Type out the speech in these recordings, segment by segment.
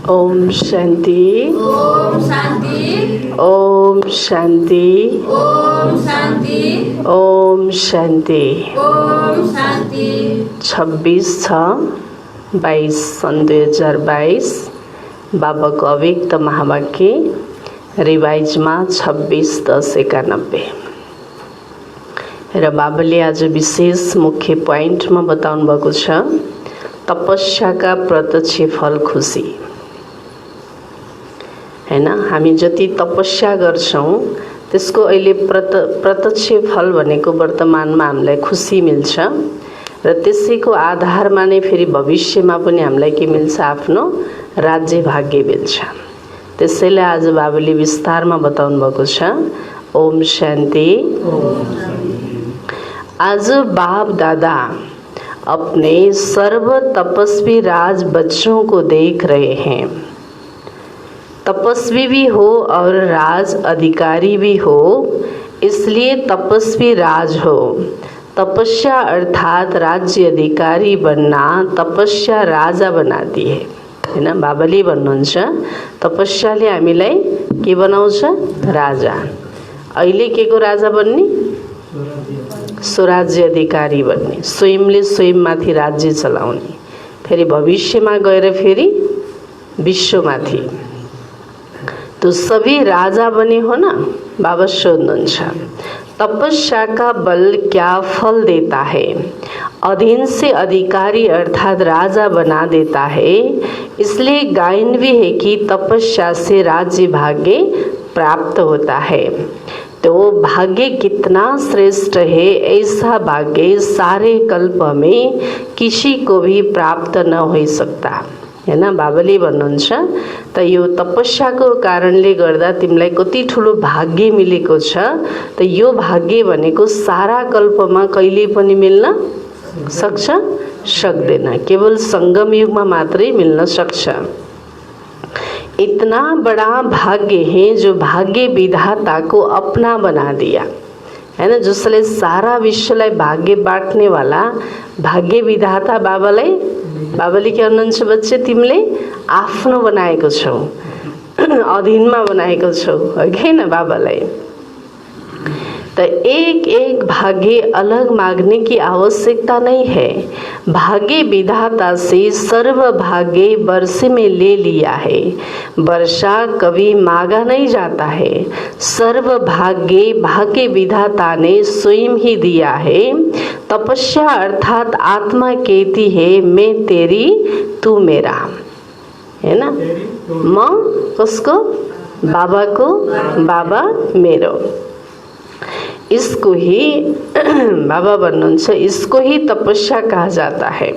ओम शांति। ओम शांति। ओम शांति। ओम शांति। ओम शांति। ओम शांति। 26/22 सन् 2022 बाबाको अव्यक्त महावाक्य रिवाइजमा 26/10/91 र बाबाले आज विशेष मुख्य पोइन्टमा बताउनु भएको छ तपस्याका प्रत्यक्ष फल खुसी। हैन, हामी जति तपस्या गर्छौं त्यसको अहिले प्रत्यक्ष फल भनेको वर्तमानमा हामीलाई खुसी मिल्छ र त्यसैको आधारमा नै फेरि भविष्यमा पनि हामीलाई के मिल्छ, आफ्नो राज्य भाग्य मिल्छ। त्यसैले आज बाबाले विस्तारमा बताउनु भएको छ। ओम शान्ति। आज बाप दादा अपने सर्व तपस्वी राज बच्चों को देख रहे हैं। तपस्वी भी हो और राज अधिकारी भी हो, इसलिए तपस्वी राज हो। तपस्या अर्थात राज्य अधिकारी बनना तपस्या राजा बनाती है। हैन, बाबाले भन्नुहुन्छ तपस्याले हामीलाई के बनाउँछ, राजा। अहिले के को राजा बन्ने, स्वराज्य अधिकारी बन्ने, स्वयंले स्वयंमाथि राज्य चलाउने, फेरि भविष्यमा गएर फेरि विश्वमाथि। तो सभी राजा बने हो ना। बाबा सोध्नुहुन्छ तपस्या का बल क्या फल देता है। अधीन से अधिकारी अर्थात राजा बना देता है। इसलिए गायन भी है कि तपस्या से राज्य भाग्य प्राप्त होता है। तो भाग्य कितना श्रेष्ठ है, ऐसा भाग्य सारे कल्प में किसी को भी प्राप्त न हो सकता। हैन, बाबाले भन्नुहुन्छ त यो तपस्याको कारणले गर्दा तिमीलाई कति ठुलो भाग्य मिलेको छ। त यो भाग्य भनेको सारा कल्पमा कहिले पनि मिल्न सक्छ, सक्दैन, केवल संगम युगमा मात्रै मिल्न सक्छ। इतना बड़ा भाग्य है जो भाग्य विधाता को अपना बना दिया। हैन, जसले सारा विश्वलाई भाग्य बाँट्ने वाला भाग्य विधाता बाबाले के भन्नुहुन्छ, बच्चे तिमीले आफ्नो बनाएको छौ, अधीनमा बनाएको छौ, हैन बाबालाई। तो एक एक भाग्य अलग मांगने की आवश्यकता नहीं है। भाग्य विधाता से सर्व भाग्य वर्षे में ले लिया है। वर्षा कभी मांगा नहीं जाता है। सर्व भाग्य भाग्य विधाता ने स्वयं ही दिया है। तपस्या अर्थात आत्मा कहती है मैं तेरी तू मेरा। है ना, म कसको, बाबा को, बाबा मेरो। इसको ही बाबा भन्नुहुन्छ, इसको ही तपस्या कहा जाता है।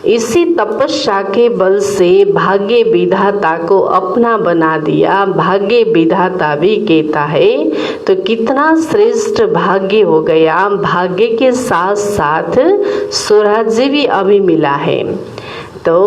इसी तपस्या के बल से भाग्य विधाता को अपना बना दिया। भाग्य विधाता भी कहता है तो कितना श्रेष्ठ भाग्य हो गया। भाग्य के साथ साथ स्वराज्य भी अभी मिला है। तो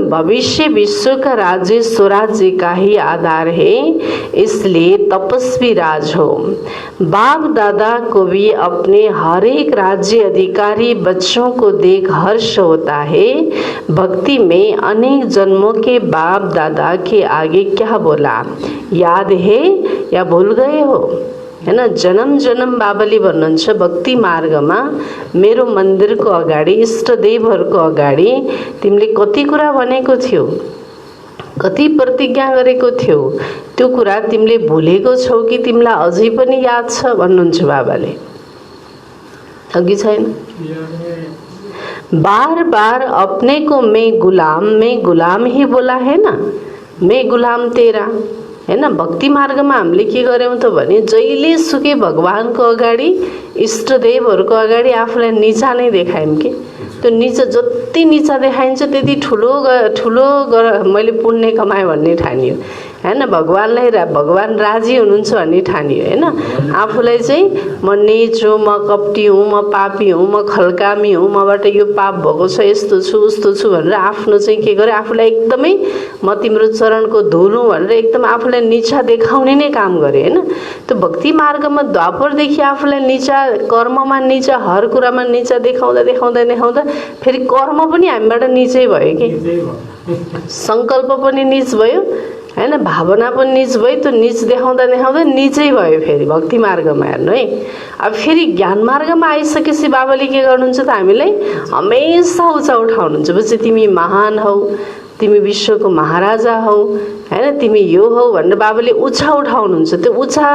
भविष्य विश्व का राज्य स्वराज्य का ही आधार है, इसलिए तपस्वी राज हो। बाप दादा को भी अपने हर एक राज्य अधिकारी बच्चों को देख हर्ष होता है। भक्ति में अनेक जन्मों के बाप दादा के आगे क्या बोला याद है या भूल गए हो। हैन, जन्म जन्म बाबाले भन्नुहुन्छ भक्ति मार्गमा मेरो मन्दिरको अगाडि, इष्टदेवहरूको अगाडि तिमीले कति कुरा भनेको थियौ, कति प्रतिज्ञा गरेको थियौ, त्यो कुरा तिमीले भुलेको छौ कि तिमीलाई अझै पनि याद छ भन्नुहुन्छ बाबाले, अघि छैन। बार बार अपने को मैं गुलाम ही बोला है ना, मैं गुलाम तेरा। हैन, भक्ति मार्गमा हामीले के गर्यौं त भने जहिले सुकै भगवानको अगाडि, इष्टदेवहरूको अगाडि आफूलाई नीचा नै देखायौं कि त्यो नीचा जति नीचा देखाइन्छ त्यति ठुलो मैले पुण्य कमाएँ भन्ने ठानियो। हैन, भगवान राजी हुनुहुन्छ भन्ने ठानियो। हैन, आफूलाई चाहिँ म नीच हुँ, म कपटी हुँ, म पापी हुँ, म खल्कामी हुँ, मबाट यो पाप भएको छ, यस्तो छु उस्तो छु भनेर आफ्नो चाहिँ के गरे, आफूलाई एकदमै म तिम्रो चरणको धुल हुँ भनेर एकदम आफूलाई नीचा देखाउने नै काम गरे। हैन, त्यो भक्ति मार्गमा द्वापरदेखि आफूलाई नीचा, कर्ममा नीचा, हर कुरामा नीचा देखाउँदा फेरि कर्म पनि हामीबाट नीचै भयो कि। संकल्प पनि नीच भयो हैन, भावना पनि नीच भयो। त्यो नीच देखाउँदा देखाउँदै नीचै भयो फेरि भक्ति मार्गमा। हेर्नु है, अब फेरि ज्ञान मार्गमा आइसकेपछि बाबाले के गर्नुहुन्छ त हामीलाई हमेसा उचा उठाउनुहुन्छ। पछि तिमी महान हौ, तिमी विश्वको महाराजा हौ हैन, तिमी यो हौ भनेर बाबाले उचा उठाउनुहुन्छ। त्यो उचा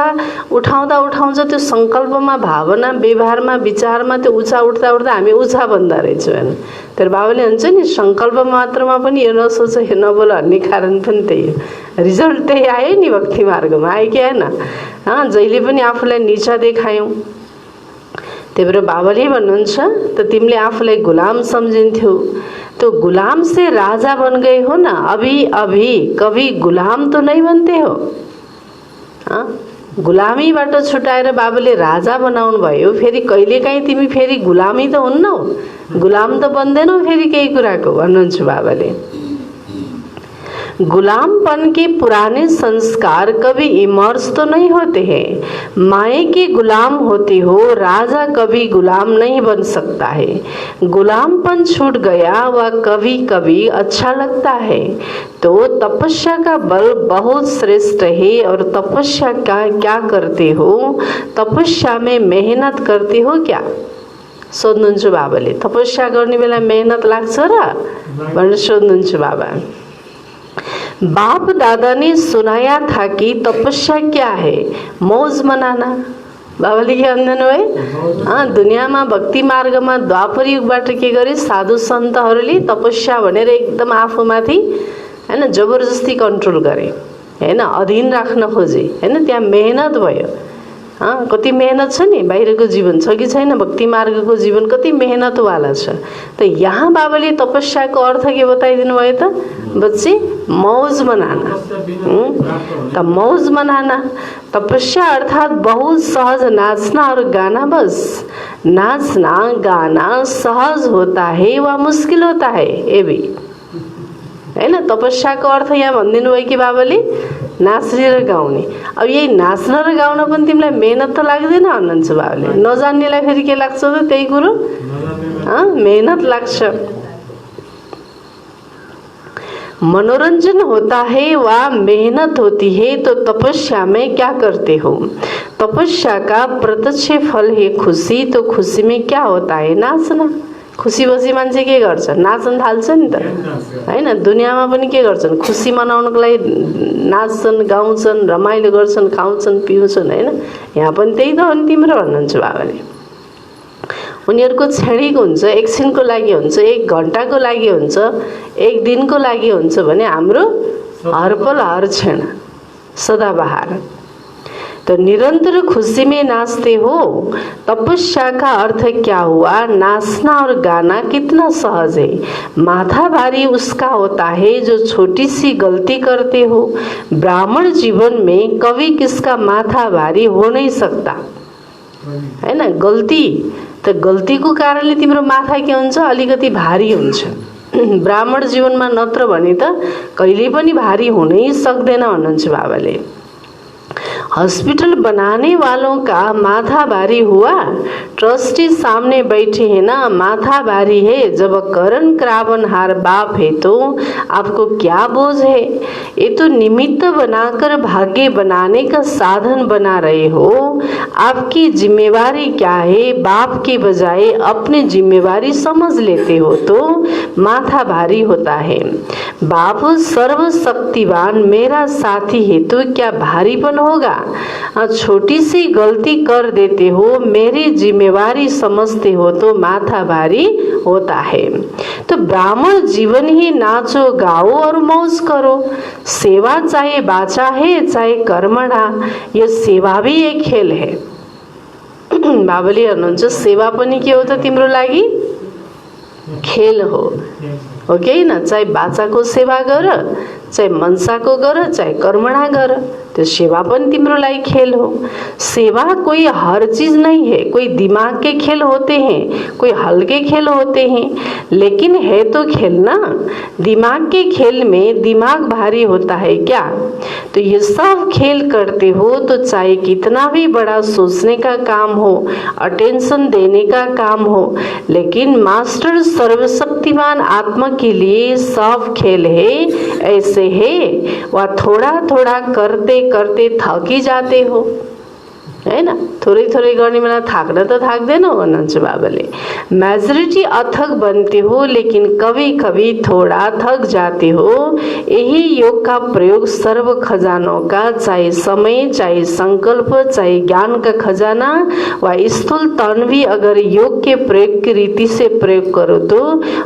उठाउँदा उठाउँछ त्यो संकल्पमा, भावना, व्यवहारमा, विचारमा त्यो उचा उठ्दा उठ्दा हामी उचा बन्दा रहेछौँ हैन। तर बाबाले भन्छ नि संकल्प मात्रमा पनि यो नसोच यो नबोल भन्ने कारण पनि त्यही हो। रिजल्ट त्यही आयो नि भक्ति मार्गमा, आयो कि आएन? जहिले पनि आफूलाई निचा देखायौँ। त्यही भएर बाबाले भन्नुहुन्छ त तिमीले आफूलाई गुलाम सम्झिन्थ्यौ, तो गुलाम से राजा बन गए हो ना। अभी अभी कभी गुलाम तो नहीं बनते हो। गुलामीबाट छुटाएर बाबाले राजा बनाउनु भयो। फेरि कहिलेकाहीँ तिमी फेरि गुलामी त हुन्नौ, गुलाम त बन्दैनौ फेरि केही कुराको भन्नुहुन्छ बाबाले। गुलामपन के पुराने संस्कार कभी इमर्स तो नहीं होते हैं। माए के गुलाम होते हो, राजा कभी गुलाम नहीं बन सकता है। गुलामपन छूट गया वह कभी कभी अच्छा लगता है। तो तपस्या का बल बहुत श्रेष्ठ है। और तपस्या का क्या करते हो? तपस्या में मेहनत करते हो क्या? सोध्नुहुन्छ बाबाले। तपस्या गर्ने बेला मेहनत लाग्छ र भनेर सोध्नुहुन्छ बाबा। बाप दादा ने सुनाया था कि तपस्या क्या है? मौज मनाना। बाबाले के भन्नु है, दुनियाँमा भक्ति मार्गमा द्वापर युगबाट के गरे साधु सन्तहरूले तपस्या भनेर एकदम आफूमाथि हैन जबरजस्ती कन्ट्रोल गरे हैन, अधीन राख्न खोजे हैन। त्यहाँ मेहनत भयो। कति मेहनत छ नि, बाहिरको जीवन छ कि छैन? भक्ति मार्गको जीवन कति मेहनतवाला छ। त यहाँ बाबाले तपस्याको अर्थ के बताइदिनु भयो त? बच्चे मौज मनाना। त मौज मनाना तपस्या अर्थात बहुत सहज नाचना और गाना। बस नाचना गाना सहज होता है वा मुश्किल होता है, ये भी हैन। तपस्याको अर्थ यहाँ भनिदिनु भयो कि बाबाले नाच्ने र गाउने। अब यही नाच्न र गाउन पनि तिमीलाई मेहनत त लाग्दैन भन्नुहुन्छ बाबाले। नजान्नेलाई फेरि के लाग्छ त? त्यही कुरो मेहनत लाग्छ। मनोरंजन होता है वा मेहनत होती है। तो तपस्या में क्या करते हो? तपस्या का प्रत्यक्ष फल है खुशी। तो खुशी में क्या होता है? नाच्न। खुसी बसी मान्छे के गर्छ? नाच्न थाल्छ नि त हैन। दुनियाँमा पनि के गर्छन्? खुसी मनाउनको लागि नाच्छन्, गाउँछन्, रमाइलो गर्छन्, खाउँछन्, पिउँछन् हैन। यहाँ पनि त्यही त हो नि तिम्रो भन्नुहुन्छ बाबाले। उनीहरूको क्षणिक हुन्छ, एकछिनको लागि हुन्छ, एक घन्टाको लागि हुन्छ, एक दिनको लागि हुन्छ भने हाम्रो हर पल हर क्षण सदाबहार। तो निरंतर खुशी में नाचते हो। तपस्या का अर्थ क्या हुआ? नाचना और गाना कितना सहज है। माथा भारी उसका होता है जो छोटी सी गलती करते हो। ब्राह्मण जीवन में कभी किसका माथा भारी हो नहीं सकता है ना। गल्ती त गल्तीको कारणले तिम्रो माथा के हुन्छ? अलिकति भारी हुन्छ। ब्राह्मण जीवनमा नत्र भने त कहिले पनि भारी हुनै सक्दैन भन्नुहुन्छ बाबाले। हॉस्पिटल बनाने वालों का माथा भारी हुआ। ट्रस्टी सामने बैठे हैं ना, माथा भारी है। जब करण क्रावनहार बाप है तो आपको क्या बोझ है? ये तो निमित्त बनाकर भाग्य बनाने का साधन बना रहे हो। आपकी जिम्मेवारी क्या है? बाप के बजाय अपनी जिम्मेवारी समझ लेते हो तो माथा भारी होता है। बाप सर्वशक्तिवान मेरा साथी है तो क्या भारीपन होगा? छोटी सी गलती कर देते हो, मेरी जिम्मेवारी समझते हो तो माथा भारी होता है। तो ब्राह्मण जीवन ही नाचो गाओ और मौज करो। सेवा चाहे बाचा है चाहे कर्मणा, ये सेवा भी एक खेल है। बाबाले भन्नुहुन्छ सेवा पनि के हो त तिम्रो लागि? खेल हो कि न? चाहे बाचाको सेवा गर, चाहे मनसाको गर, चाहे कर्मणा गर तो सेवा पनि तिम्रो लागि खेल हो। सेवा कोई हर चीज नहीं है, कोई दिमाग के खेल होते हैं, कोई हल्के खेल होते हैं, लेकिन है तो खेल ना। दिमाग के खेल में दिमाग भारी होता है क्या? तो ये सब खेल करते हो तो चाहे कितना भी बड़ा सोचने का काम हो, अटेंशन देने का काम हो, लेकिन मास्टर सर्वशक्तिमान आत्मा के लिए सब खेल है। ऐसे है वह थोड़ा थोड़ा करते करते थक ही जाते हो, है ना। थोड़े थोड़े गर्ने बेला थाक्न त थाक्दैन भन्नुहुन्छ बाबाले। मेजोरिटी अथक बनते हो लेकिन कभी कभी थोड़ा थक जाते हो। यही योग का प्रयोग सर्व खजानों का, चाहे समय, चाहे संकल्प, चाहे ज्ञान का खजाना व स्थूल तन भी अगर योग के प्रयोग की रीति से प्रयोग करो तो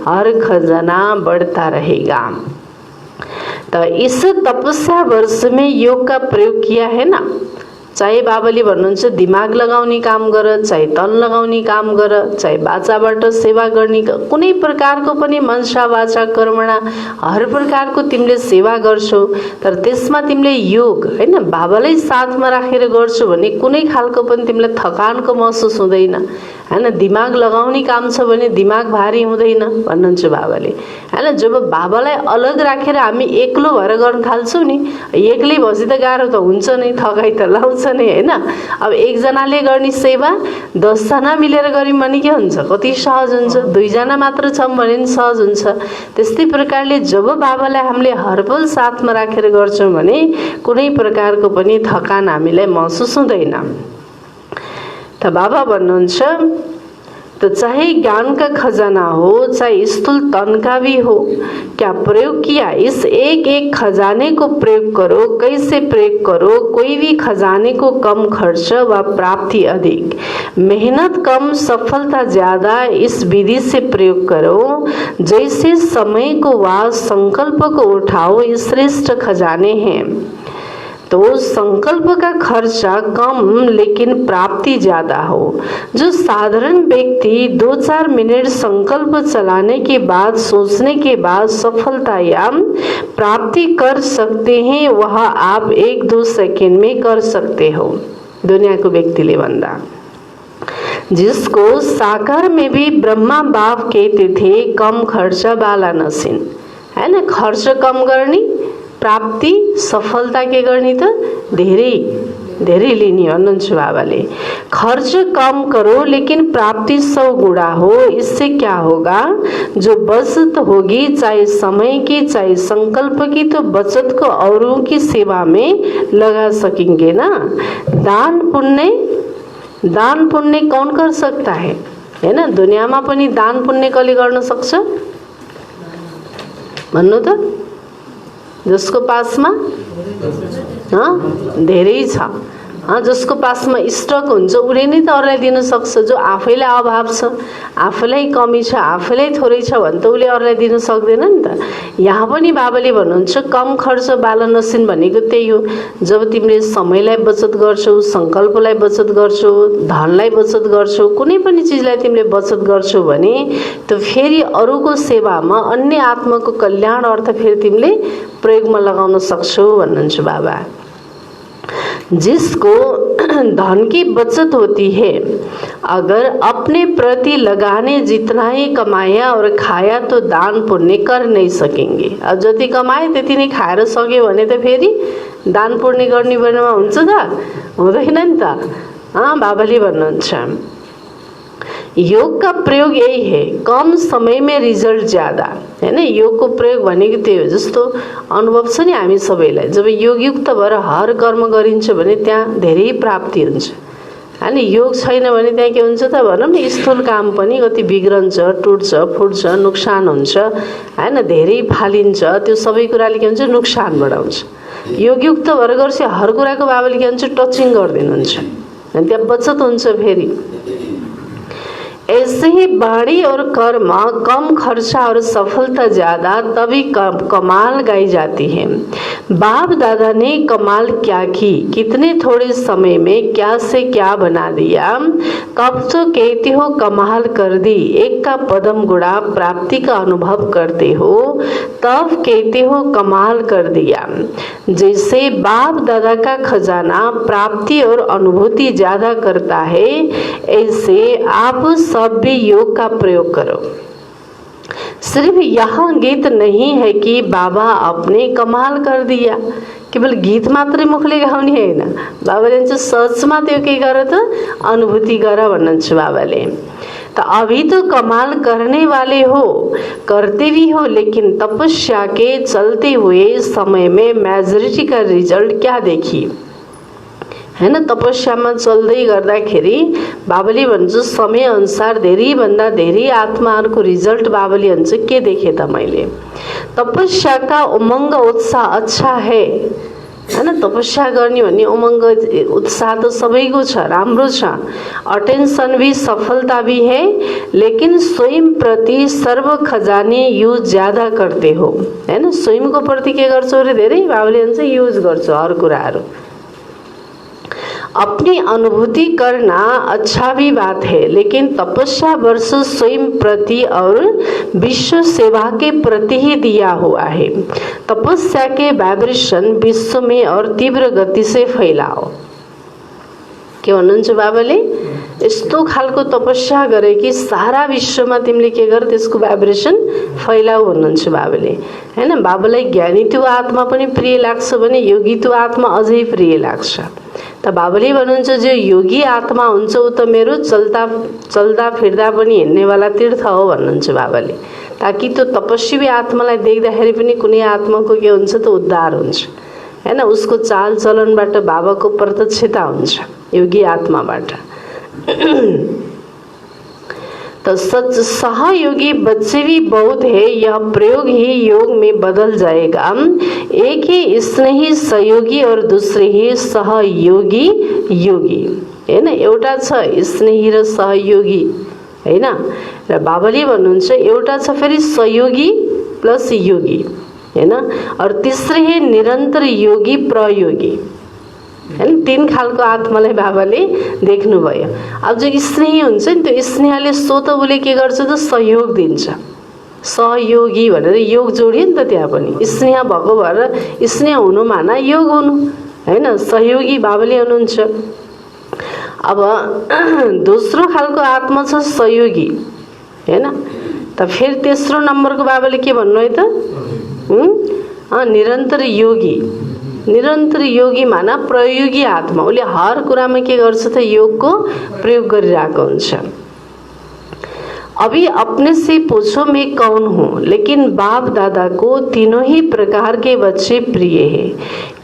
हर खजाना बढ़ता रहेगा। तो इस तपस्या वर्ष में योग का प्रयोग किया है ना। चाहे बाबाले भन्नुहुन्छ दिमाग लगाउने काम गर, चाहे तन लगाउने काम गर, चाहे वाचाबाट सेवा गर्ने, कुनै प्रकारको पनि मनसा वाचा कर्मणा हर प्रकारको तिमीले सेवा गर्छौ, तर त्यसमा तिमीले योग हैन बाबालाई साथमा राखेर गर्छौ भने कुनै खालको पनि तिमीलाई थकानको महसुस हुँदैन, हैन। दिमाग लगाउने काम छ भने दिमाग भारी हुँदैन भन्नुहुन्छ बाबाले, हैन। जब बाबालाई अलग राखेर हामी एक्लो भएर गर्न थाल्छौँ नि, एक्लै भएपछि त गाह्रो त हुन्छ नै, थकाइ त लाउँछ नै, हैन। अब एकजनाले गर्ने सेवा 10 जना मिलेर गर्यौँ भने के हुन्छ, कति सहज हुन्छ। 2 जना मात्र छौँ भने नि सहज हुन्छ। त्यस्तै प्रकारले जब बाबालाई हामीले हरपल साथमा राखेर गर्छौँ भने कुनै प्रकारको पनि थकान हामीलाई महसुस हुँदैन। तो बाबा भन्नुहुन्छ तो चाहे ज्ञान का खजाना हो, चाहे स्थूल तन का भी हो, क्या प्रयोग किया? इस एक एक खजाने को प्रयोग करो। कैसे प्रयोग करो? कोई भी खजाने को कम खर्च व प्राप्ति अधिक, मेहनत कम सफलता ज्यादा, इस विधि से प्रयोग करो। जैसे समय को व संकल्प को उठाओ, ये श्रेष्ठ खजाने हैं। तो संकल्प का खर्चा कम लेकिन प्राप्ति ज्यादा हो। जो साधारण व्यक्ति 2-4 मिनट संकल्प चलाने के बाद, सोचने के बाद सफलता या प्राप्ति कर सकते हैं, वह आप 1-2 सेकंड में कर सकते हो। दुनिया को व्यक्तिले भन्दा, जिसको साकार में भी ब्रह्मा बाप कहते थे, कम खर्चा वाला नसीन, है ना। खर्च कम गर्ने, प्राप्ति सफलता के गर्ने त धेरै धेरै लिने भन्नुहुन्छ बाबाले। खर्च कम करो लेकिन प्राप्ति 100 गुणा हो। इससे क्या होगा? जो बचत होगी, चाहे समय की चाहे संकल्प की, तो बचत को औरों की सेवा में लगा सकेंगे ना। दान पुण्य कौन कर सकता है ना। दुनियामा पनि दान पुण्य कसले गर्न सक्छ भन्नु त? जसको पासमा धेरै छ, जसको पासमा स्टक हुन्छ उसले नै त अरूलाई दिन सक्छ। जो आफैलाई अभाव छ, आफैलाई कमी छ, आफैलाई थोरै छ भने त उसले अरूलाई दिन सक्दैन नि त। यहाँ पनि बाबाले भन्नुहुन्छ कम खर्च बाला नसिन भनेको त्यही हो। जब तिमीले समयलाई बचत गर्छौ, संकल्पलाई बचत गर्छौ, धनलाई बचत गर्छौ, कुनै पनि चीजलाई तिमीले बचत गर्छौ भने त फेरि अरूको सेवामा, अन्य आत्माको कल्याण अर्थ फेरि तिमीले प्रयोगमा लगाउन सक्छौ भन्नुहुन्छ बाबा। जिसको धन की बचत होती है, अगर अपने प्रति लगाने जितना ही कमाया और खाया तो दान पुण्य कर नहीं सकेंगे। अब जति कमाए त्यति नै खाएर सक्यो भने त फेरि दान पुण्य गर्ने बेलामा हुन्छ त? हुँदैन नि त। बाबाले भन्नुहुन्छ योग का प्रयोग यही है, कम समय में रिजल्ट ज्यादा, है ना। योग को प्रयोग भनेको त्यही हो। जस्तो अनुभव छ नि हामी सबैलाई, जब योगयुक्त भएर हर कर्म गरिन्छ भने त्यहाँ धेरै प्राप्ति हुन्छ, हैन। योग छैन भने त्यहाँ के हुन्छ त भनौँ न, स्थूल काम पनि कति बिग्रन्छ, टुट्छ, फुट्छ, नोक्सान हुन्छ, हैन। धेरै फालिन्छ, त्यो सबै कुराले के हुन्छ, नोक्सान बढाउँछ। योगयुक्त भएर गर्छ हर कुराको बाबाले के भन्छ, टचिङ गरिदिनुहुन्छ, त्यहाँ बचत हुन्छ फेरि। ऐसे ही बाणी और कर्म कम खर्चा और सफलता ज्यादा, तभी कमाल गाई जाती है। बाप दादा ने कमाल क्या की, कितने थोड़े समय में क्या से क्या बना दिया। कब तो कहते हो कमाल कर दी, एक का पदम गुड़ा प्राप्ति का अनुभव करते हो, तब कहते हो कमाल कर दिया। जैसे बाप दादा का खजाना प्राप्ति और अनुभूति ज़्यादा करता है, ऐसे आप सब भी योग का प्रयोग करो। सिर्फ यह गीत नहीं है कि बाबा आपने कमाल कर दिया, केवल गीत मात्रै मुखले गाउने हैन। बाबाले चाहिँ सचमा त्यो के गर त अनुभूति गर भन्नुहुन्छ बाबाले। तो अभी तो कमाल करने वाले हो, करते भी हो, लेकिन तपस्या के चलते हुए समय में मेजोरिटी का रिजल्ट क्या देखिए हैन। तपस्यामा चल्दै गर्दाखेरि बाबाले भन्छ समय अनुसार धेरै भन्दा धेरै आत्माहरूको रिजल्ट बाबाले भन्छ के देखे त मैले। तपस्या का उमंग उत्साह अच्छा है हैन। तपस्या गर्ने भन्ने उमंग उत्साह तो सबैको छ, राम्रो छ। अटेंशन भी सफलता भी है, लेकिन स्वयं प्रति सर्व खजाने यूज ज्यादा करते हो हैन। स्वयंको प्रति के गर्छौ रे धेरै, बाबाले भन्छ युज गर्छौ हर कुराहरू। अपनी अनुभूति करना अच्छा भी बात है, लेकिन तपस्या वर्ष स्वयं प्रति और विश्व सेवा के प्रति ही दिया हुआ है। तपस्या के वाइब्रेशन विश्व में और तीव्र गति से फैलाओ। के भन्नुहुन्छ बाबाले? यस्तो खालको तपस्या गरे कि सारा विश्वमा तिमीले के गर त्यसको वाइब्रेसन फैलाऊ भन्नुहुन्छ बाबाले हैन। बाबालाई ज्ञानीत्व आत्मा पनि प्रिय लाग्छ भने योगीत्व आत्मा अझै प्रिय लाग्छ। त बाबाले भन्नुहुन्छ जो योगी आत्मा हुन्छ उ त मेरो चल्दा फिर्दा पनि हिँड्नेवाला तीर्थ हो भन्नुहुन्छ बाबाले। ताकि त्यो तपस्वी आत्मालाई देख्दाखेरि पनि कुनै आत्माको के हुन्छ त उद्धार हुन्छ हैन। उसको चाल चलनबाट बाबाको प्रत्यक्षता हुन्छ योगी आत्माबाट। तो सच सहयोगी बच्चे भी बहुत है, यह प्रयोग ही योग में बदल जाएगा। एक ही स्नेही सहयोगी और दूसरे ही सहयोगी योगी हैन। एउटा छ स्नेही र सहयोगी हैन, र बाबाले भन्नुहुन्छ एउटा छ फेरि सहयोगी प्लस योगी हैन, और तीसरे है निरंतर योगी प्रयोगी हैन। तीन खालको आत्मालाई बाबाले देख्नुभयो। अब जो स्नेही हुन्छ नि त्यो स्नेहले स्वतःले के गर्छ त सहयोग दिन्छ। सहयोगी भनेर योग जोडियो नि त त्यहाँ पनि। स्नेह भएको भएर स्नेह हुनु माना योग हुनु हैन। सहयोगी बाबाले हुनुहुन्छ। अब दोस्रो खालको आत्मा छ सहयोगी हैन। त फेरि तेस्रो नम्बरको बाबाले के भन्नु है त निरन्तर योगी। निरंतर योगी माना प्रयोगी आत्मा, उसले हर कुरामा के गर्छ त योगको प्रयोग गरिरहेको हुन्छ। अभी अपने से पूछो मैं कौन हूँ, लेकिन बाप दादा को तीनों ही प्रकार के बच्चे प्रिय हैं।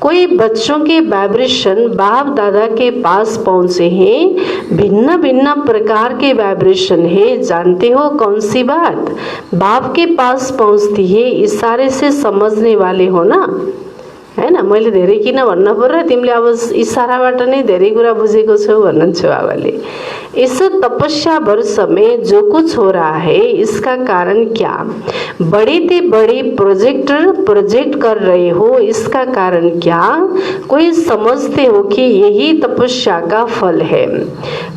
कोई बच्चों के वाइब्रेशन बाप दादा के पास पहुँचे हैं, भिन्न भिन्न प्रकार के वाइब्रेशन है। जानते हो कौन सी बात बाप के पास पहुँचती है, इशारे से समझने वाले हो ना हैन। मैले धेरै किन भन्न पर्यो, तिमीले अब इशाराबाट नै धेरै कुरा बुझेको छौ भन्नुहुन्छ बाबाले। इस तपस्या वर्ष में जो कुछ हो रहा है इसका कारण क्या? बड़े ते बड़े प्रोजेक्ट कर रहे हो, इसका कारण क्या? कोई समझते हो कि यही तपस्या का फल है,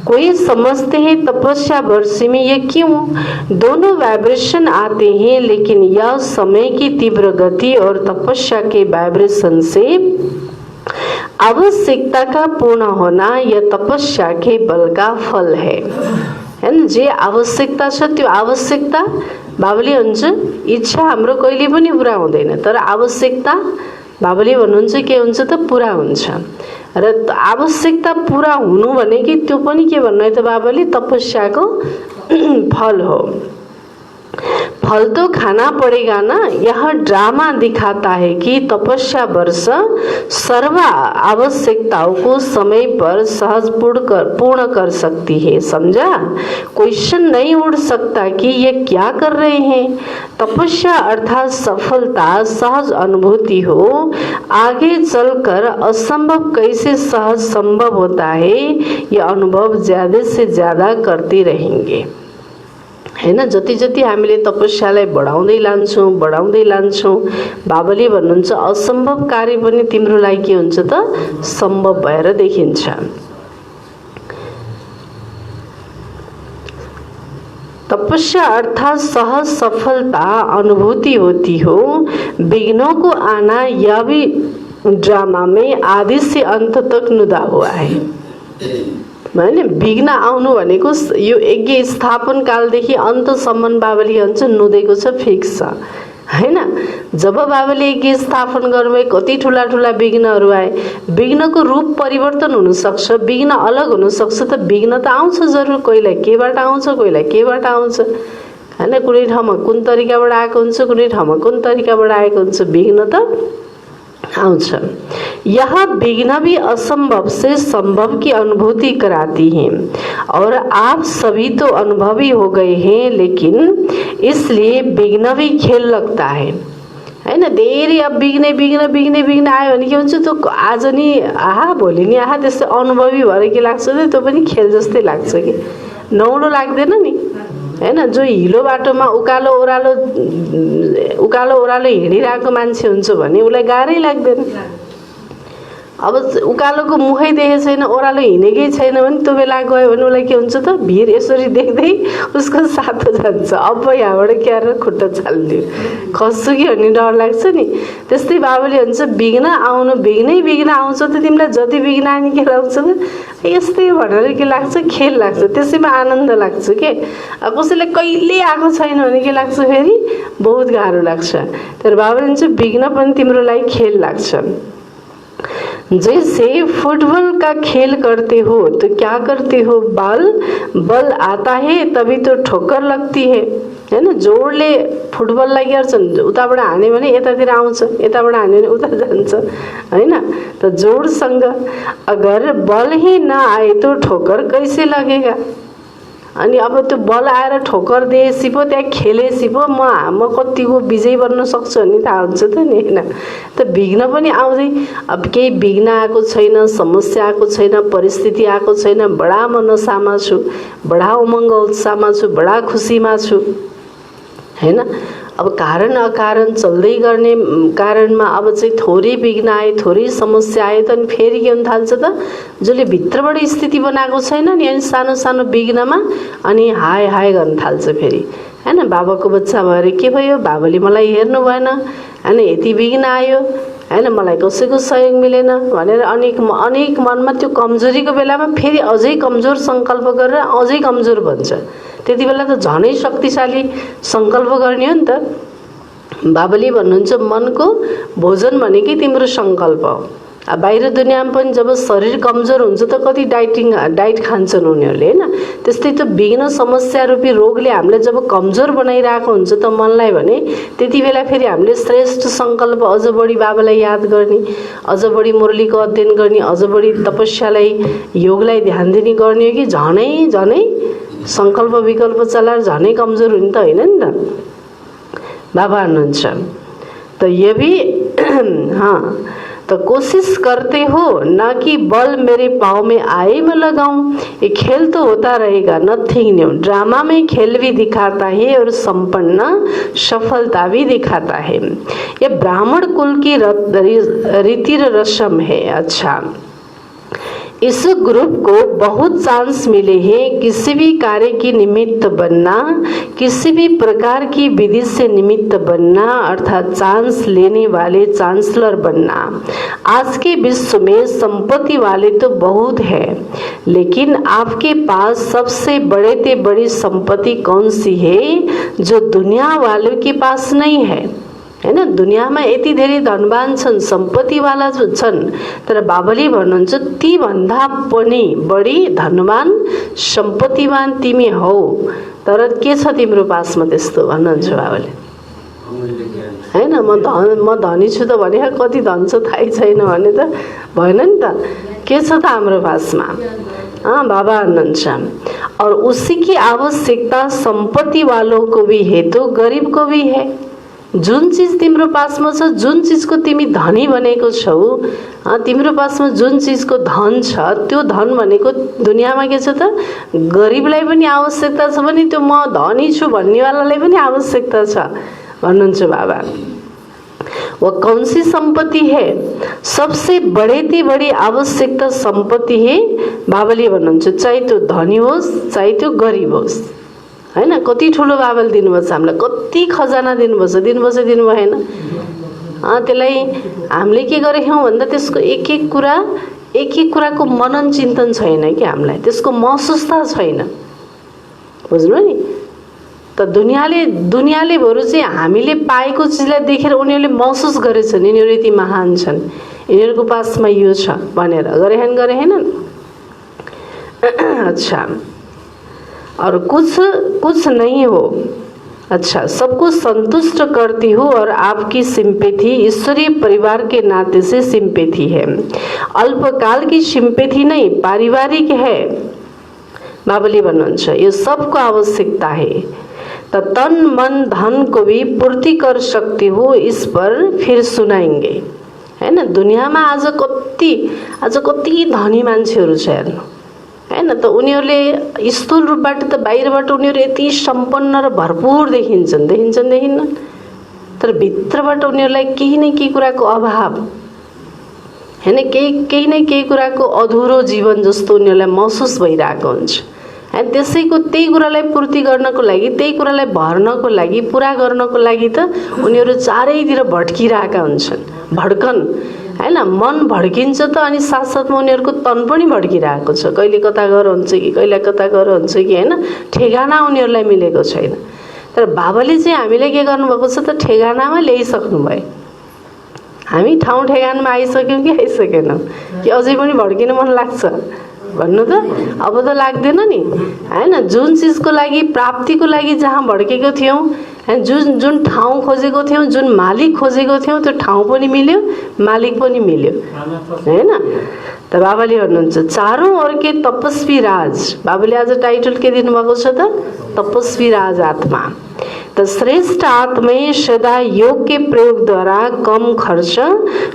कोई समझते हैं तपस्या वर्ष में ये क्यों? दोनों वाइब्रेशन आते हैं, लेकिन यह समय की तीव्र गति और तपस्या के वाइब्रेशन से आवश्यकता का पूर्ण होना यह तपस्या के बल का फल है। जे आवश्यकता छ त्यो आवश्यकता बाबाले हुन्छ इच्छा हाम्रो कहिले पनि पूरा हुँदैन, तर आवश्यकता बाबाले भन्नुहुन्छ के हुन्छ त पूरा हुन्छ। र आवश्यकता पूरा हुनु भने कि त्यो पनि के भन्नु है त बाबाले तपस्याको फल हो। फल तो खाना पड़ेगा ना। यह ड्रामा दिखाता है कि तपस्या वर्ष सर्व आवश्यकताओं को समय पर सहज पूर्ण कर सकती है, समझा? क्वेश्चन नहीं उठ सकता कि ये क्या कर रहे हैं। तपस्या अर्थात सफलता सहज अनुभूति हो। आगे चलकर असंभव कैसे सहज संभव होता है, यह अनुभव ज्यादा से ज्यादा करते रहेंगे हैन। जति जति हामीले तपस्यालाई बढाउँदै लान्छौं बाबाले भन्नुहुन्छ असम्भव कार्य पनि तिम्रो लागि के हुन्छ त सम्भव भएर देखिन्छ। तपस्या अर्थात सहज सफलता अनुभूति होती हो। विघ्नों को आना यह भी ड्रामा में आदि से अंत तक नुदा हुआ है। हैन, विघ्न आउनु भनेको यो यज्ञ स्थापन कालदेखि अन्तसम्म बाबाले भन्छ नुदेको छ, फिक्स छ हैन। जब बाबाले यज्ञ स्थापन गर्नुभयो कति ठुला ठुला विघ्नहरू आए। विघ्नको रूप परिवर्तन हुन सक्छ, विघ्न अलग हुन सक्छ, त विघ्न त आउँछ जरुर। कोहीलाई केबाट आउँछ, कोहीलाई केबाट आउँछ हैन। कुनै ठाउँमा कुन तरिकाबाट आएको हुन्छ, कुनै ठाउँमा कुन तरिकाबाट आएको हुन्छ, विघ्न त आउँछ। यह विघ्न भी असंभव से संभव की अनुभूति कराती हैं और आप सभी तो अनुभवी हो गए हैं, लेकिन इसलिए विघ्न भी खेल लगता है हैन। धेरै अब विघ्न विघ्न विघ्न विघ्न आयो भने के हुन्छ, त्यो आज नि आहा भोलि नि आहा त्यस्तै अनुभवी भएर के लाग्छ, त्यो पनि खेल जस्तै लाग्छ कि नौलो लाग्दैन नि हैन। जो हिलो बाटोमा उकालो ओह्रालो हिँडिरहेको मान्छे हुन्छ भने उसलाई गाह्रै लाग्दैन। अब उकालोको मुखै देखेको छैन, ओह्रालो हिँडेकै छैन भने त्यो बेला गयो भने उसलाई के हुन्छ त, भिर यसरी देख्दै उसको सातो जान्छ। अब यहाँबाट क्याएर खुट्टा चाल्दियो, खस्छु कि भन्ने डर लाग्छ नि। त्यस्तै बाबाले भन्छ विघ्न आउनु, विघ्नै आउँछ त तिमीलाई जति विघ्न आनी के लाग्छ त, यस्तै भनेर के लाग्छ, खेल लाग्छ। त्यसैमा आनन्द लाग्छ के। कसैलाई कहिले आएको छैन भने के लाग्छ, फेरि बहुत गाह्रो लाग्छ। तर बाबाले भन्छ विघ्न पनि तिम्रो लागि खेल लाग्छ। जैसे फुटबॉल का खेल करते हो तो क्या करते हो, बल आता है तभी तो ठोकर लगती है हैन। जोडले फुटबललाई गर्छन्, उताबाट हान्यो भने यतातिर आउँछ, यताबाट हान्यो भने उता जान्छ हैन। त जोडसँग अगर बल ही न आए तो ठोकर कैसे लगेगा। अनि अब त्यो बल आएर ठोकर दिएपछि पो त्यहाँ खेलेपछि पो म कतिको विजयी बन्न सक्छु भन्ने थाहा हुन्छ त नि हैन। त विघ्न पनि आउँदै, अब केही विघ्न आएको छैन, समस्या आएको छैन, परिस्थिति आएको छैन, बडा म नसामा छु, बडा उमङ्ग उत्साहमा छु, बडा खुसीमा छु हैन। अब कारण अकारण चल्दै गर्ने कारणमा अब चाहिँ थोरै विघ्न आए, थोरै समस्या आए त अनि फेरि के हुन थाल्छ त, जसले भित्रबाट स्थिति बनाएको छैन नि, अनि सानो सानो विघ्नमा अनि हाय हाय गर्न थाल्छ फेरि हैन। बाबाको बच्चा भएर के भयो, बाबाले मलाई हेर्नु भएन हैन, यति विघ्न आयो हैन, मलाई कसैको सहयोग मिलेन भनेर अनेक मनमा त्यो कमजोरीको बेलामा फेरि अझै कमजोर सङ्कल्प गरेर अझै कमजोर भन्छ। त्यति बेला त झनै शक्तिशाली सङ्कल्प गर्ने हो नि त। बाबाले भन्नुहुन्छ मनको भोजन भनेकै तिम्रो सङ्कल्प हो। अब बाहिर दुनियाँमा पनि जब शरीर कमजोर हुन्छ त कति डाइट खान्छन् उनीहरूले हैन। त्यस्तै त विघ्न समस्या रूपी रोगले हामीलाई जब कमजोर बनाइरहेको हुन्छ त मनलाई भने, त्यति बेला फेरि हामीले श्रेष्ठ सङ्कल्प अझ बढी बाबालाई याद गर्ने, अझ बढी मुरलीको अध्ययन गर्ने, अझ बढी तपस्यालाई योगलाई ध्यान दिने गर्ने हो कि झनै सङ्कल्प विकल्प चलाएर झनै कमजोर हुने त होइन नि त। बाबा हुनुहुन्छ त ये भी हाँ, तो कोशिश करते हो ना कि बल मेरे पाँव में आए मैं लगाऊं। ये खेल तो होता रहेगा, नथिंग न्यू। ड्रामा में खेल भी दिखाता है और संपन्न सफलता भी दिखाता है। ये ब्राह्मण कुल की रीति रस्म है। अच्छा, इस ग्रुप को बहुत चांस मिले हैं किसी भी कार्य की निमित्त बनना, किसी भी प्रकार की विधि से निमित्त बनना, अर्थात चांस लेने वाले चांसलर बनना। आज के विश्व में संपत्ति वाले तो बहुत है, लेकिन आपके पास सबसे बड़ी संपत्ति कौन सी है जो दुनिया वालों के पास नहीं है हैन। दुनियाँमा यति धेरै धनवान छन्, सम्पत्तिवाला छन्, तर बाबाले भन्नुहुन्छ ती भन्दा पनि बढी धनवान सम्पत्तिवान तिमी हौ, तर के छ तिम्रो पासमा त्यस्तो भन्नुहुन्छ बाबाले हैन। म धनी छु त भने कति धन छ थाहै छैन भने त भएन नि त। के छ त हाम्रो पासमा, बाबा भन्नुहुन्छ और उसी की आवश्यकता संपत्ति वालों को भी है तो गरीब को भी है। जुन चीज तिम्रो पासमा छ, जुन चीजको तिमी धनी बनेको छौ, तिम्रो पासमा जुन चीजको धन छ, त्यो धन भनेको दुनियाँमा के छ त, गरीबलाई पनि आवश्यकता छ भने त्यो म धनी छु भन्नेवालालाई पनि आवश्यकता छ भन्नुहुन्छ बाबा। वह कौन सी संपत्ति है, सबसे बड़ी आवश्यकता संपत्ति है बाबाले भन्नुहुन्छ, चाहे त्यो धनी होस् चाहे त्यो गरीब होस् हैन, कति ठुलो बाबुले दिनुभएको छ हामीलाई, कति खजाना दिनुभएको छ, दिनु भएन? त्यसलाई हामीले के गरेछौँ भन्दा त्यसको एक एक कुराको मनन चिन्तन छैन कि हामीलाई, त्यसको महसुसता छैन। बुझ्नु नि? त दुनियाले बरु चाहिँ हामीले पाएको चिजलाई देखेर उनीहरूले महसुस गरेछन् यिनीहरू यति महान छन्, यिनीहरूको पासमा यो छ भनेर गरेनन्? अच्छा, और कुछ नहीं हो। अच्छा, सबको संतुष्ट करती हूँ और आपकी सिंपैथी ईश्वरीय परिवार के नाते से सिंपैथी है, अल्पकाल की सिंपैथी नहीं, पारिवारिक है। बाबुले भन्नुहुन्छ यो सबको आवश्यकता है, तो तन मन धन को भी पूर्ति कर सकती हूँ, इस पर फिर सुनाएंगे। हैन, दुनियाँमा आज कति धनी मान्छेहरू छ हेर्नु, हैन? त उनीहरूले स्थूल रूपबाट त बाहिरबाट उनीहरू यति सम्पन्न र भरपूर देखिन्न, तर भित्रबाट उनीहरूलाई केही न केही कुराको अभाव, हैन, केही न केही कुराको अधुरो जीवन जस्तो उनीहरूलाई महसुस भइरहेको हुन्छ। हैन, त्यसैको त्यही कुरालाई पूर्ति गर्नको लागि, त्यही कुरालाई भर्नको लागि, पुरा गर्नको लागि त उनीहरू चारैतिर भड्किरहेका हुन्छन्। भड्कन, हैन, मन भड्किन्छ त, अनि साथसाथमा उनीहरूको तन पनि भड्किरहेको छ। कहिले कता गएर हुन्छ कि, कहिले कता गएर हुन्छ कि, हैन, ठेगाना उनीहरूलाई मिलेको छैन। तर बाबाले चाहिँ हामीलाई के गर्नुभएको छ त, ठेगानामा ल्याइसक्नु भयो। हामी ठाउँ ठेगानमा आइसक्यौँ कि आइसकेनौँ, कि अझै पनि भड्किन मन लाग्छ भन्नु त? अब त लाग्दैन नि, हैन? जुन चिजको लागि, प्राप्तिको लागि जहाँ भड्केको थियौँ, जुन ठाउँ खोजेको थियौँ, जुन मालिक खोजेको थियौँ, त्यो ठाउँ पनि मिल्यो, मालिक पनि मिल्यो, हैन? त बाबाले भन्नुहुन्छ चारौं ओर के तपस्वी राज। बाबाले आज टाइटल के दिनुभएको छ त? तपस्वी राज आत्मा। तो श्रेष्ठ आत्मे सदा योग के प्रयोग द्वारा कम खर्च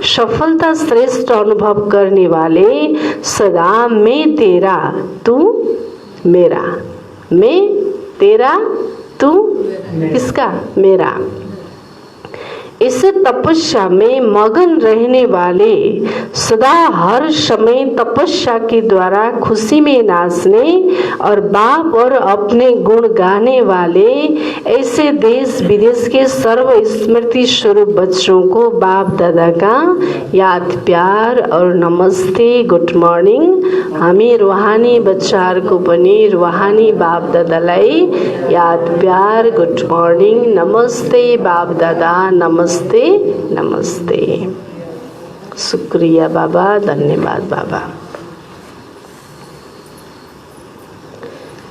सफलता श्रेष्ठ अनुभव करने वाले सदा मैं तेरा तू मेरा, मैं तेरा तू किसका? मेरा। इस तपस्या में मगन रहने वाले सदा हर समय तपस्या के द्वारा खुशी में नाचने और बाप और अपने गुण गाने वाले ऐसे देश विदेश के सर्व स्मृति स्वरूप बच्चों को बाप दादा का याद प्यार और नमस्ते गुड मॉर्निंग। हामी रूहानी बच्चाहरूको पनि रूहानी बाप दादालाई याद प्यार गुड मॉर्निंग नमस्ते बाप दादा नमस्ते नमस्ते। शुक्रिया बाबा, धन्यवाद बाबा।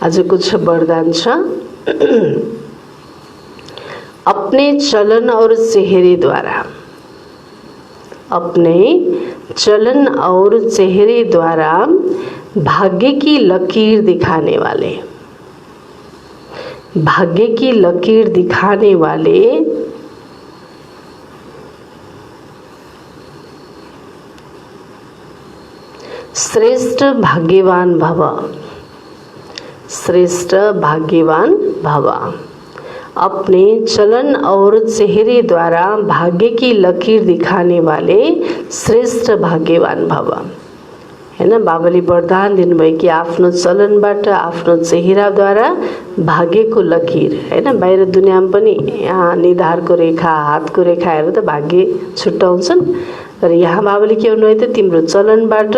आज कुछ वरदान छ। अपने चलन और चेहरे द्वारा, अपने चलन और चेहरे द्वारा भाग्य की लकीर दिखाने वाले, भाग्य की लकीर दिखाने वाले श्रेष्ठ भाग्यवान भव, श्रेष्ठ भाग्यवान भव। अपने चलन और चेहरे द्वारा भाग्य की लकीर दिखाने वाले श्रेष्ठ भाग्यवान भव। हैन, बाबाले वरदान दिनुभयो कि आफ्नो चलनबाट, आफ्नो चेहराद्वारा भाग्यको लकीर, हैन, बाहिर दुनियाँमा पनि यहाँ निधारको रेखा, हातको रेखाहरू त भाग्य छुट्याउँछन्, तर यहाँ बाबाले के भन्नुभयो त तिम्रो चलनबाट,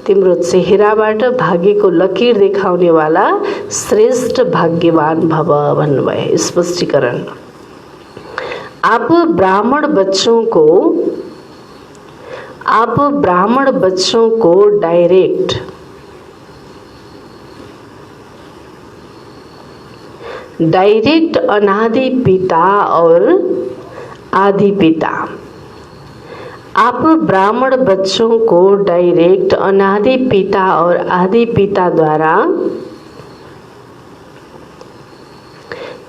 तिम्रो चेहराबाट भाग्यको लकीर देखाउनेवाला श्रेष्ठ भाग्यवान भव भन्नुभयो। स्पष्टीकरण। आप ब्राह्मण बच्चों को डायरेक्ट अनादि पिता और आदि पिता, आप ब्राह्मण बच्चों को डायरेक्ट अनादि पिता और आदि पिता द्वारा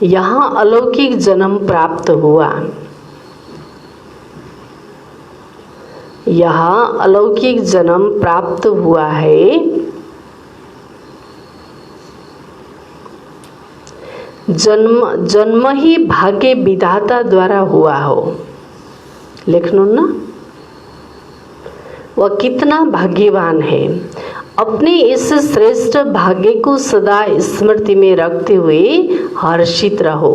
यहाँ अलौकिक जन्म प्राप्त हुआ, यहाँ अलौकिक जन्म प्राप्त हुआ है। जन्म ही भाग्य विधाता द्वारा हुआ हो। लिखनो ना, वह कितना भाग्यवान है। अपने इस श्रेष्ठ भाग्य को सदा स्मृति में रखते हुए हर्षित रहो।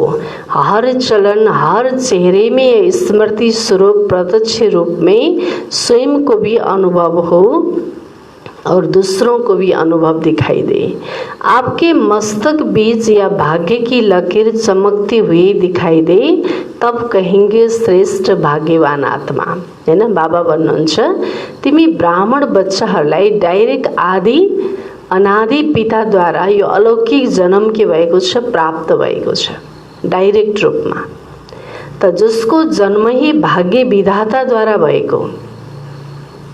हर चलन, हर चेहरे में स्मृति स्वरूप प्रत्यक्ष रूप में स्वयं को भी अनुभव हो और दूसरों को भी अनुभव दिखाई दे। आपके मस्तक बीच या भाग्य की लकीर चमकती हुई दिखाई दे, तब कहेंगे श्रेष्ठ भाग्यवान आत्मा। हैन, बाबा भन्नुहुन्छ तिमी ब्राह्मण बच्चाहरूलाई डाइरेक्ट आदि अनादि पिताद्वारा यो अलौकिक जन्म के भएको छ, प्राप्त भएको छ डाइरेक्ट रूपमा। त जसको जन्म ही भाग्य विधाताद्वारा भएको,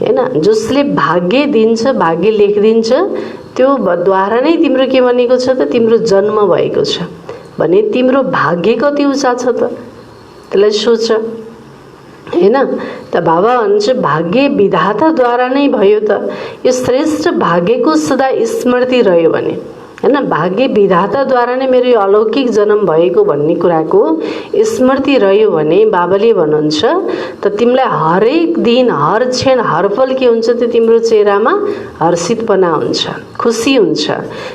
हैन, जसले भाग्य दिन्छ, भाग्य लेखिदिन्छ, त्यो द्वारा नै तिम्रो के बनेको छ त तिम्रो जन्म भएको छ भने तिम्रो भाग्य कति उच्च छ त त्यसलाई सोच, हैन। त बाबा भन्छ भाग्य विधाताद्वारा नै भयो त यो श्रेष्ठ भाग्यको सदा स्मृति रह्यो भने, हैन, भाग्य विधाताद्वारा नै मेरो यो अलौकिक जन्म भएको भन्ने कुराको स्मृति रह्यो भने बाबाले भन्नुहुन्छ त तिमीलाई हरेक दिन, हर क्षण, हर पल के हुन्छ त तिम्रो चेहरामा हर्षितपना हुन्छ, खुसी हुन्छ।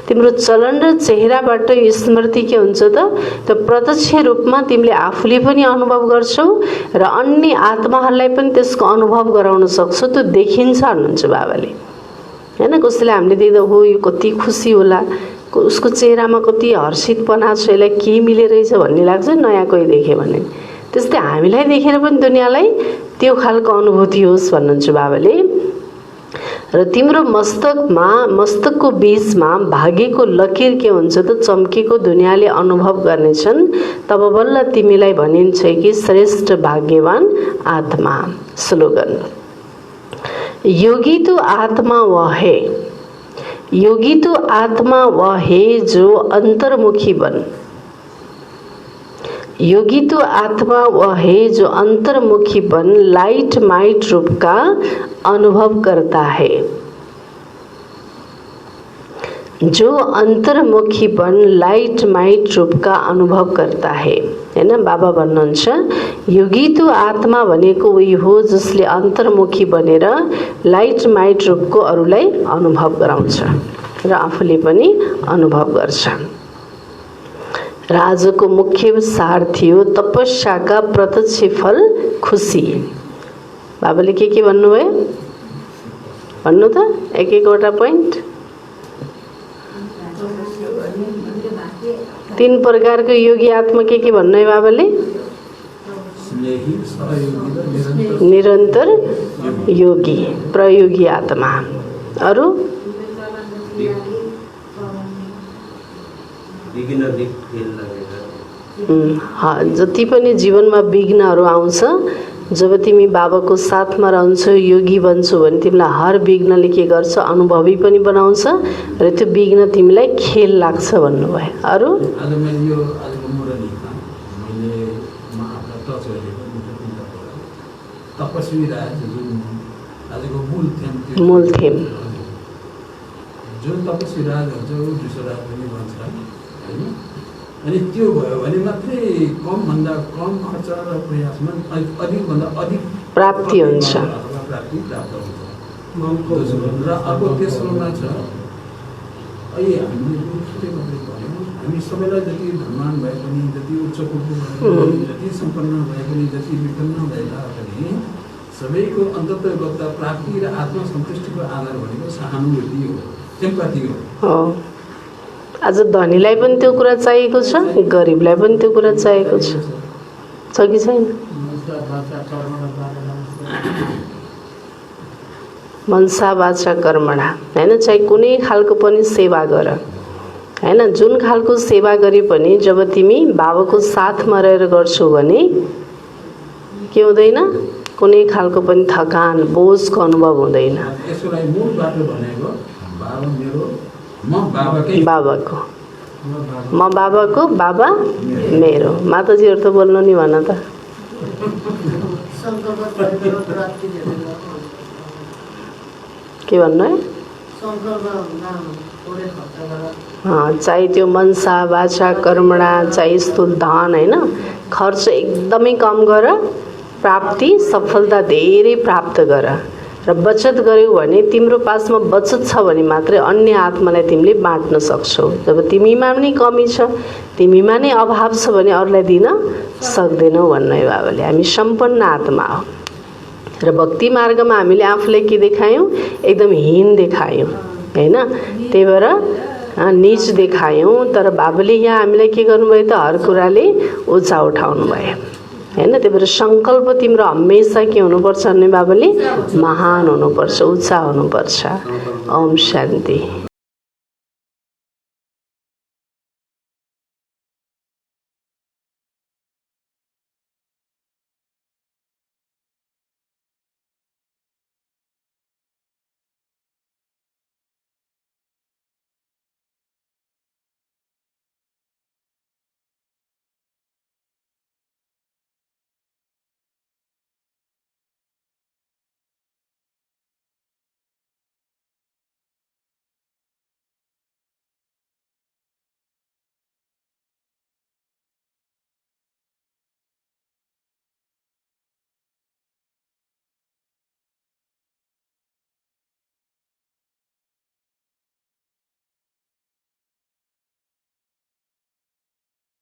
तिम्रो चलन र चेहराबाट यो स्मृति के हुन्छ त प्रत्यक्ष रूपमा तिमीले आफूले पनि अनुभव गर्छौ र अन्य आत्माहरूलाई पनि त्यसको अनुभव गराउन सक्छौ। त्यो देखिन्छ भन्नुहुन्छ बाबाले, हैन। कसैले हामीले देख्दा हो यो कति खुसी होला, उसको चेहरामा कति हर्षितपना छ, यसलाई के मिलेरहेछ भन्ने लाग्छ नयाँ कोही देख्यो भने। त्यस्तै हामीलाई देखेर पनि दुनियाँलाई त्यो खालको अनुभूति होस् भन्नुहुन्छ बाबाले। र तिम्रो मस्तकको बीचमा भाग्यको लकीर के हुन्छ त चम्केको दुनियाँले अनुभव गर्नेछन्, तब बल्ल तिमीलाई भनिन्छ कि श्रेष्ठ भाग्यवान आत्मा। स्लोगन, योगी तो आत्मा वह है, योगी तो आत्मा वह है जो अंतर्मुखी बन, योगी तो आत्मा वह है जो अंतर्मुखी बन लाइट माइट रूप का अनुभव करता है, जो अंतर्मुखी बन लाइट माइट रूप का अनुभव करता है, हैन। बाबा भन्नुहुन्छ योगी तो आत्मा भनेको उही हो जसले अन्तर्मुखी बनेर लाइट माइट रूपको अरूलाई अनुभव गराउँछ र आफूले पनि अनुभव गर्छ। र आजको मुख्य सार थियो तपस्याका प्रत्यक्ष फल खुसी। बाबाले के भन्नुभयो भन्नु त एक एकवटा पोइन्ट। 3 प्रकारको योगी आत्मा के भन्नु है बाबाले? निरन्तर योगी, प्रयोगी आत्मा। अरु जति पनि जीवनमा विघ्नहरू आउँछ, जब तिमी बाबाको साथमा रहन्छौ, योगी बन्छौ भने तिमीलाई हर विघ्नले के गर्छ? अनुभवी पनि बनाउँछ र त्यो विघ्न तिमीलाई खेल लाग्छ भन्नुभयो। अरु मूल थेम जुन तपस्वी राज हुन्छ ऊ विश्वराज पनि भन्छ हैन। अनि त्यो भयो भने मात्रै कम भन्दा कम खर्च र प्रयासमा अधिक भन्दा अधिक प्राप्ति हुन्छ, प्राप्ति प्राप्त हुन्छ। र अब तेस्रोमा छ अहिले हामीले के भन्यो, हामी सबैलाई जति धनवान भए पनि, जति उच्च कोटको भए पनि, जति सम्पन्न भए पनि, जति विपन्न भए पनि सबैको अन्तर्गत प्राप्ति र आत्मसन्तुष्टिको आधार भनेको सहानुभूति हो, एम्पैथी हो। आज धनीलाई पनि त्यो कुरा चाहिएको छ, गरिबलाई पनि त्यो कुरा चाहिएको छ कि छैन? मनसा वाचा कर्मणा, हैन। चाहे कुनै खालको पनि सेवा गर, हैन। जुन खालको सेवा गरे पनि जब तिमी बाबाको साथमा रहेर गर्छौ भने के हुँदैन? कुनै खालको पनि थकान, बोझको अनुभव हुँदैन। यसलाई मूल बाटो भनेको बाबा मेरो, म बाबाकै, बाबाको, म बाबाको, बाबा मेरो। माताजीहरु त बोल्नु नि भन त। के भन्नु है? चाहे त्यो मनसा वाचा कर्मणा, चाहे स्थूल धन, हैन, खर्च एकदमै कम गर, प्राप्ति सफलता धेरै प्राप्त गर र बचत गर्यौ भने तिम्रो पासमा बचत छ भने मात्रै अन्य आत्मालाई तिमीले बाँड्न सक्छौ। जब तिमीमा पनि कमी छ, तिमीमा नै अभाव छ भने अरूलाई दिन सक्दैनौ भन्नु बाबाले। हामी सम्पन्न आत्मा हो र भक्ति मार्गमा हामीले आफूलाई के देखायौँ? एकदम हीन देखायौँ हैन। त्यही भएर नीच देखायौँ। तर बाबाले यहाँ हामीलाई के गर्नुभयो त? हर कुराले उचा उठाउनु भयो हैन। त्यही भएर सङ्कल्प तिम्रो हमेसा के हुनुपर्छ भने बाबाले? महान हुनुपर्छ, उचा हुनुपर्छ। ओम शान्ति।